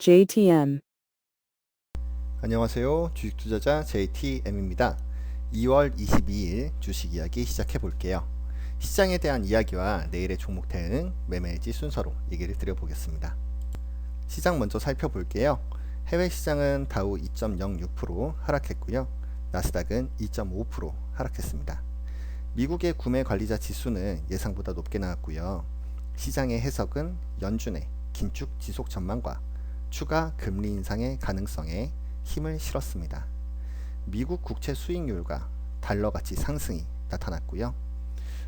JTM. 안녕하세요. 주식투자자 JTM입니다. 2월 22일 주식 이야기 시작해 볼게요. 시장에 대한 이야기와 내일의 종목 대응, 매매일지 순서로 얘기를 드려보겠습니다. 시장 먼저 살펴볼게요. 해외 시장은 다우 2.06% 하락했고요. 나스닥은 2.5% 하락했습니다. 미국의 구매 관리자 지수는 예상보다 높게 나왔고요. 시장의 해석은 연준의 긴축 지속 전망과 추가 금리 인상의 가능성에 힘을 실었습니다. 미국 국채 수익률과 달러 가치 상승이 나타났고요.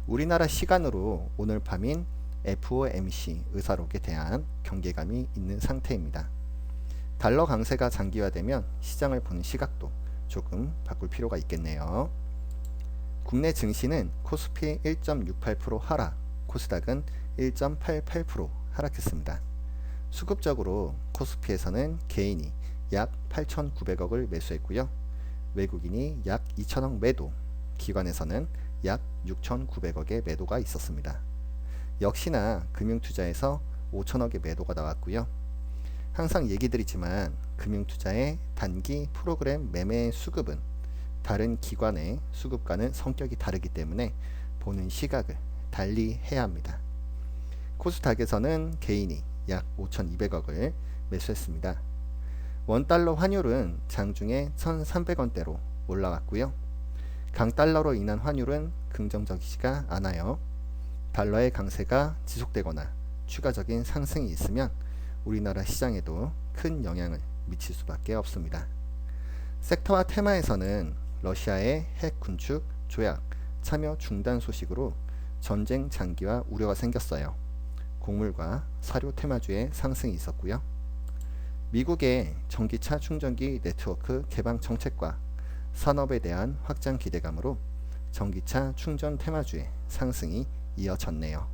우리나라 시간으로 오늘 밤인 FOMC 의사록에 대한 경계감이 있는 상태입니다. 달러 강세가 장기화되면 시장을 보는 시각도 조금 바꿀 필요가 있겠네요. 국내 증시는 코스피 1.68% 하락, 코스닥은 1.88% 하락했습니다. 수급적으로 코스피에서는 개인이 약 8,900억을 매수했고요. 외국인이 약 2,000억 매도, 기관에서는 약 6,900억의 매도가 있었습니다. 역시나 금융투자에서 5,000억의 매도가 나왔고요. 항상 얘기 드리지만 금융투자의 단기 프로그램 매매 수급은 다른 기관의 수급과는 성격이 다르기 때문에 보는 시각을 달리 해야 합니다. 코스닥에서는 개인이 약 5,200억을 매수했습니다. 원달러 환율은 장중에 1,300원대로 올라왔고요. 강달러로 인한 환율은 긍정적이지가 않아요. 달러의 강세가 지속되거나 추가적인 상승이 있으면 우리나라 시장에도 큰 영향을 미칠 수밖에 없습니다. 섹터와 테마에서는 러시아의 핵 군축 조약 참여 중단 소식으로 전쟁 장기화 우려가 생겼어요. 곡물과 사료 테마주의 상승이 있었고요. 미국의 전기차 충전기 네트워크 개방 정책과 산업에 대한 확장 기대감으로 전기차 충전 테마주의 상승이 이어졌네요.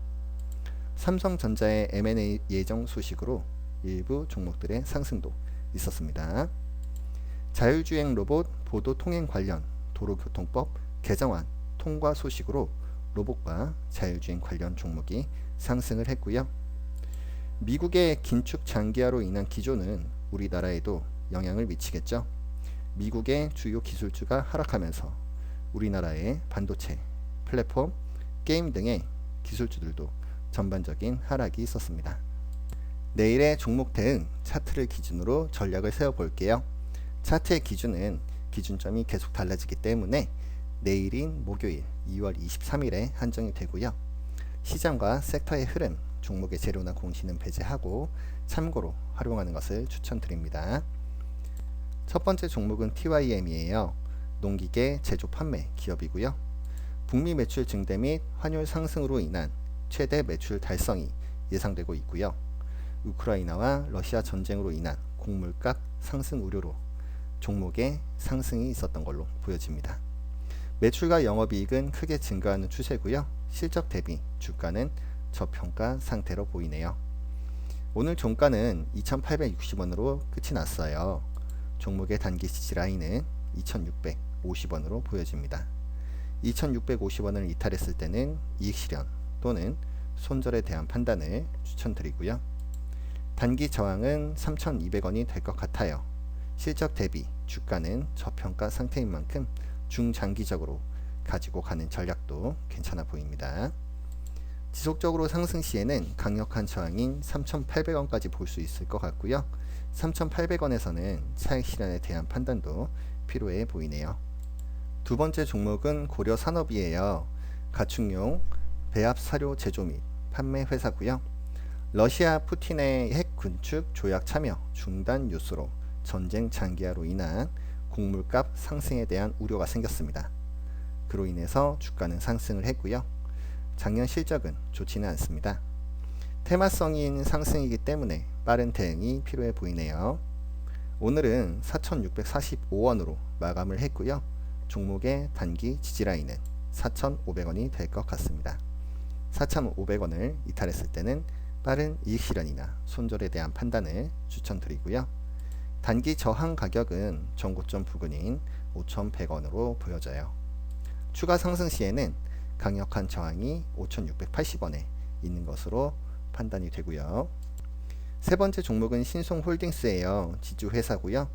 삼성전자의 M&A 예정 소식으로 일부 종목들의 상승도 있었습니다. 자율주행 로봇 보도 통행 관련 도로교통법 개정안 통과 소식으로 로봇과 자율주행 관련 종목이 상승을 했고요. 미국의 긴축 장기화로 인한 기조는 우리나라에도 영향을 미치겠죠. 미국의 주요 기술주가 하락하면서 우리나라의 반도체, 플랫폼, 게임 등의 기술주들도 전반적인 하락이 있었습니다. 내일의 종목 대응 차트를 기준으로 전략을 세워볼게요. 차트의 기준은 기준점이 계속 달라지기 때문에 내일인 목요일 2월 23일에 한정이 되고요. 시장과 섹터의 흐름, 종목의 재료나 공시는 배제하고 참고로 활용하는 것을 추천드립니다. 첫 번째 종목은 TYM이에요. 농기계 제조 판매 기업이고요. 북미 매출 증대 및 환율 상승으로 인한 최대 매출 달성이 예상되고 있고요. 우크라이나와 러시아 전쟁으로 인한 곡물값 상승 우려로 종목의 상승이 있었던 걸로 보여집니다. 매출과 영업이익은 크게 증가하는 추세고요. 실적 대비 주가는 저평가 상태로 보이네요. 오늘 종가는 2,860원으로 끝이 났어요. 종목의 단기 지지라인은 2,650원으로 보여집니다. 2,650원을 이탈했을 때는 이익 실현 또는 손절에 대한 판단을 추천드리고요. 단기 저항은 3,200원이 될 것 같아요. 실적 대비 주가는 저평가 상태인 만큼 중장기적으로 가지고 가는 전략도 괜찮아 보입니다. 지속적으로 상승 시에는 강력한 저항인 3,800원까지 볼 수 있을 것 같고요. 3,800원에서는 차익 실현에 대한 판단도 필요해 보이네요. 두 번째 종목은 고려산업이에요. 가축용 배합 사료 제조 및 판매 회사고요. 러시아 푸틴의 핵 군축 조약 참여 중단 뉴스로 전쟁 장기화로 인한 곡물값 상승에 대한 우려가 생겼습니다. 그로 인해서 주가는 상승을 했고요. 작년 실적은 좋지는 않습니다. 테마성인 상승이기 때문에 빠른 대응이 필요해 보이네요. 오늘은 4,645원으로 마감을 했고요. 종목의 단기 지지라인은 4,500원이 될 것 같습니다. 4,500원을 이탈했을 때는 빠른 이익 실현이나 손절에 대한 판단을 추천드리고요. 단기 저항 가격은 전고점 부근인 5,100원으로 보여져요. 추가 상승 시에는 강력한 저항이 5,680원에 있는 것으로 판단이 되고요. 세 번째 종목은 신송홀딩스예요. 지주회사고요.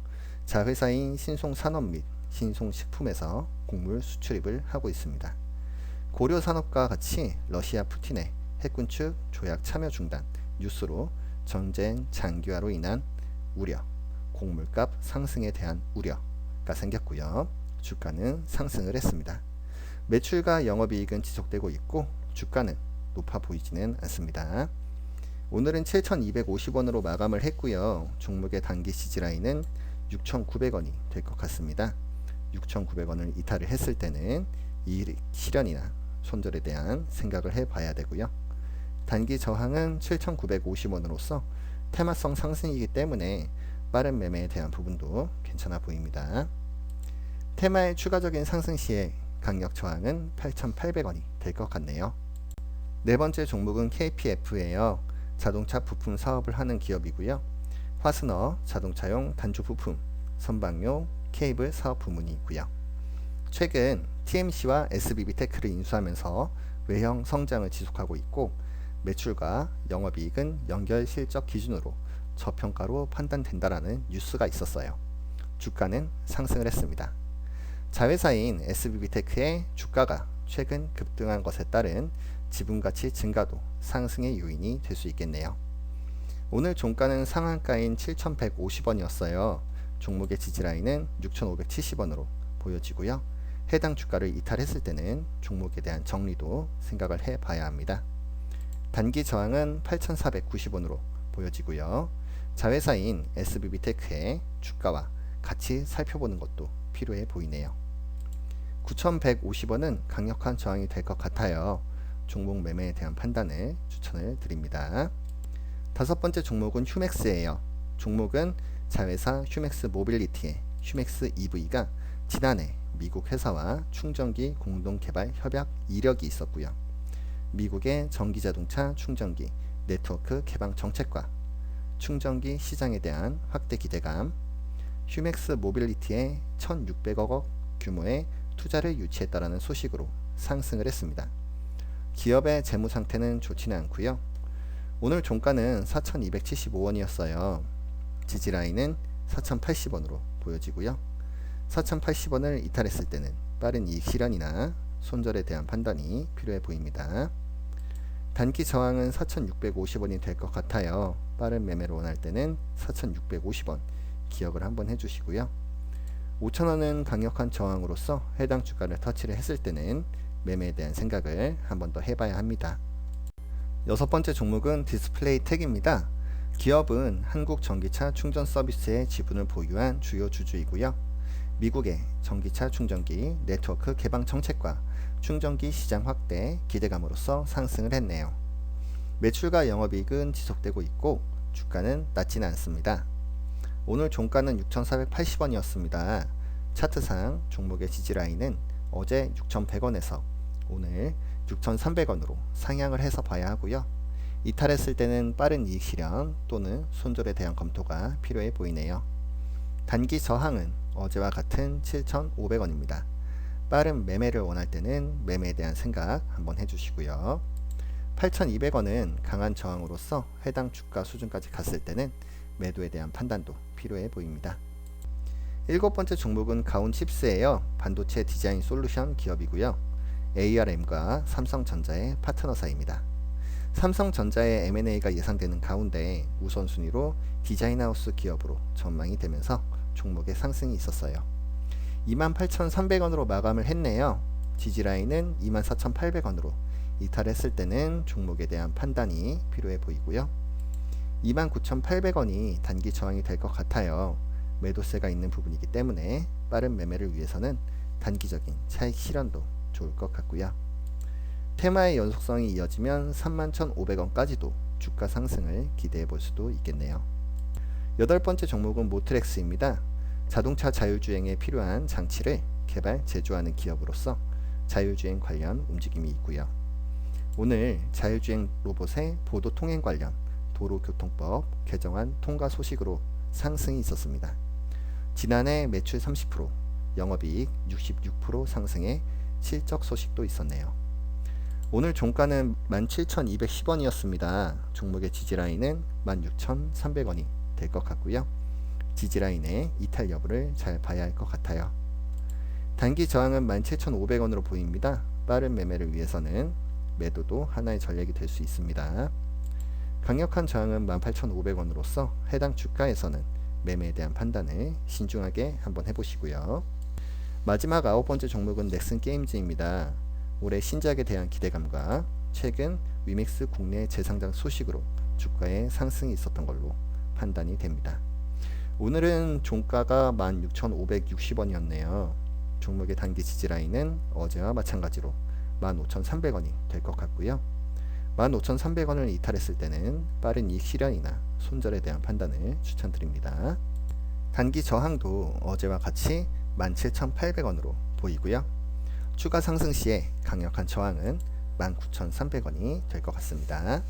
자회사인 신송산업 및 신송식품에서 곡물 수출입을 하고 있습니다. 고려산업과 같이 러시아 푸틴의 핵군축 조약 참여 중단 뉴스로 전쟁 장기화로 인한 우려, 곡물값 상승에 대한 우려가 생겼고요. 주가는 상승을 했습니다. 매출과 영업이익은 지속되고 있고 주가는 높아 보이지는 않습니다. 오늘은 7,250원으로 마감을 했고요. 종목의 단기 지지라인은 6,900원이 될 것 같습니다. 6,900원을 이탈을 했을 때는 이익 실현이나 손절에 대한 생각을 해봐야 되고요. 단기 저항은 7,950원으로서 테마성 상승이기 때문에 빠른 매매에 대한 부분도 괜찮아 보입니다. 테마의 추가적인 상승 시에 강력 저항은 8,800원이 될 것 같네요. 네 번째 종목은 KPF예요. 자동차 부품 사업을 하는 기업이고요. 화스너 자동차용 단조 부품, 선박용 케이블 사업 부문이 있고요. 최근 TMC와 SBB테크를 인수하면서 외형 성장을 지속하고 있고 매출과 영업이익은 연결 실적 기준으로 저평가로 판단된다라는 뉴스가 있었어요. 주가는 상승을 했습니다. 자회사인 SBB테크의 주가가 최근 급등한 것에 따른 지분가치 증가도 상승의 요인이 될 수 있겠네요. 오늘 종가는 상한가인 7,150원이었어요. 종목의 지지라인은 6,570원으로 보여지고요. 해당 주가를 이탈했을 때는 종목에 대한 정리도 생각을 해봐야 합니다. 단기 저항은 8,490원으로 보여지고요. 자회사인 SBB테크의 주가와 같이 살펴보는 것도 필요해 보이네요. 9,150원은 강력한 저항이 될 것 같아요. 종목 매매에 대한 판단을 추천을 드립니다. 다섯 번째 종목은 휴맥스예요. 종목은 자회사 휴맥스 모빌리티의 휴맥스 EV가 지난해 미국 회사와 충전기 공동 개발 협약 이력이 있었고요. 미국의 전기자동차 충전기 네트워크 개방 정책과 충전기 시장에 대한 확대 기대감, 휴맥스 모빌리티의 1,600억 원 규모의 투자를 유치했다라는 소식으로 상승을 했습니다. 기업의 재무 상태는 좋지는 않고요. 오늘 종가는 4,275원이었어요. 지지라인은 4,080원으로 보여지고요. 4,080원을 이탈했을 때는 빠른 이익 실현이나 손절에 대한 판단이 필요해 보입니다. 단기 저항은 4,650원이 될 것 같아요. 빠른 매매를 원할 때는 4,650원 기억을 한번 해주시고요. 5,000원은 강력한 저항으로서 해당 주가를 터치를 했을 때는 매매에 대한 생각을 한번 더 해봐야 합니다. 여섯 번째 종목은 디스플레이텍입니다. 기업은 한국 전기차 충전 서비스의 지분을 보유한 주요 주주이고요. 미국의 전기차 충전기 네트워크 개방 정책과 충전기 시장 확대 기대감으로써 상승을 했네요. 매출과 영업이익은 지속되고 있고 주가는 낮지는 않습니다. 오늘 종가는 6,480원이었습니다. 차트상 종목의 지지라인은 어제 6,100원에서 오늘 6,300원으로 상향을 해서 봐야 하고요. 이탈했을 때는 빠른 이익 실현 또는 손절에 대한 검토가 필요해 보이네요. 단기 저항은 어제와 같은 7,500원입니다. 빠른 매매를 원할 때는 매매에 대한 생각 한번 해주시고요. 8,200원은 강한 저항으로서 해당 주가 수준까지 갔을 때는 매도에 대한 판단도 필요해 보입니다. 일곱 번째 종목은 가온칩스예요. 반도체 디자인 솔루션 기업이고요. ARM과 삼성전자의 파트너사입니다. 삼성전자의 M&A가 예상되는 가운데 우선순위로 디자인하우스 기업으로 전망이 되면서 종목의 상승이 있었어요. 28,300원으로 마감을 했네요. 지지라인은 24,800원으로 이탈했을 때는 종목에 대한 판단이 필요해 보이고요. 29,800원이 단기 저항이 될 것 같아요. 매도세가 있는 부분이기 때문에 빠른 매매를 위해서는 단기적인 차익 실현도 좋을 것 같고요. 테마의 연속성이 이어지면 31,500원까지도 주가 상승을 기대해 볼 수도 있겠네요. 여덟 번째 종목은 모트렉스입니다. 자동차 자율주행에 필요한 장치를 개발, 제조하는 기업으로서 자율주행 관련 움직임이 있고요. 오늘 자율주행 로봇의 보도 통행 관련 도로교통법 개정안 통과 소식으로 상승이 있었습니다. 지난해 매출 30%, 영업이익 66% 상승의 실적 소식도 있었네요. 오늘 종가는 17,210원이었습니다. 종목의 지지라인은 16,300원이 될 것 같고요. 지지라인의 이탈 여부를 잘 봐야 할 것 같아요. 단기 저항은 17,500원으로 보입니다. 빠른 매매를 위해서는 매도도 하나의 전략이 될 수 있습니다. 강력한 저항은 18,500원으로서 해당 주가에서는 매매에 대한 판단을 신중하게 한번 해보시고요. 마지막 9번째 종목은 넥슨 게임즈입니다. 올해 신작에 대한 기대감과 최근 위믹스 국내 재상장 소식으로 주가의 상승이 있었던 걸로 판단이 됩니다. 오늘은 종가가 16,560원이었네요. 종목의 단기 지지라인은 어제와 마찬가지로 15,300원이 될 것 같고요. 15,300원을 이탈했을 때는 빠른 이익 실현이나 손절에 대한 판단을 추천드립니다. 단기 저항도 어제와 같이 17,800원으로 보이고요. 추가 상승 시에 강력한 저항은 19,300원이 될 것 같습니다.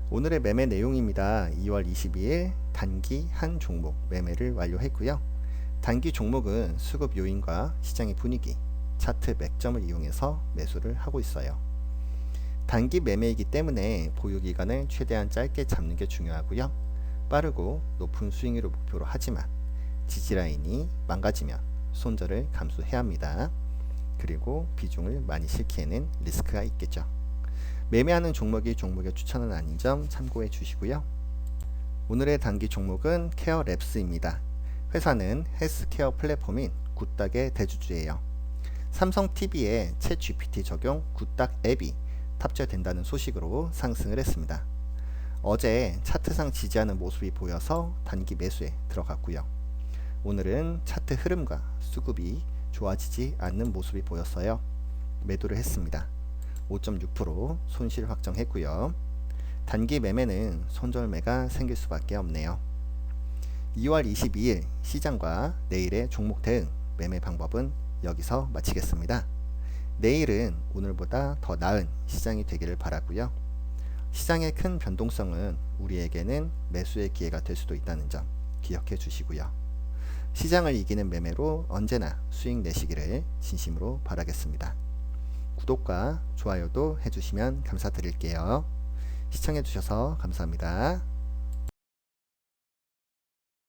오늘의 매매 내용입니다. 2월 22일 단기 한 종목 매매를 완료했고요. 단기 종목은 수급 요인과 시장의 분위기, 차트 맥점을 이용해서 매수를 하고 있어요. 단기 매매이기 때문에 보유기간을 최대한 짧게 잡는 게 중요하고요. 빠르고 높은 수익률을 목표로 하지만 지지라인이 망가지면 손절을 감수해야 합니다. 그리고 비중을 많이 실기에는 리스크가 있겠죠. 매매하는 종목이 종목의 추천은 아닌 점 참고해 주시고요. 오늘의 단기 종목은 케어랩스입니다. 회사는 헬스케어 플랫폼인 굿닥의 대주주예요. 삼성TV에 챗GPT 적용 굿닥 앱이 탑재된다는 소식으로 상승을 했습니다. 어제 차트상 지지하는 모습이 보여서 단기 매수에 들어갔고요. 오늘은 차트 흐름과 수급이 좋아지지 않는 모습이 보였어요. 매도를 했습니다. 5.6% 손실 확정했고요. 단기 매매는 손절매가 생길 수밖에 없네요. 2월 22일 시장과 내일의 종목 대응 매매 방법은 여기서 마치겠습니다. 내일은 오늘보다 더 나은 시장이 되기를 바라고요. 시장의 큰 변동성은 우리에게는 매수의 기회가 될 수도 있다는 점 기억해 주시고요. 시장을 이기는 매매로 언제나 수익 내시기를 진심으로 바라겠습니다. 구독과 좋아요도 해주시면 감사드릴게요. 시청해 주셔서 감사합니다.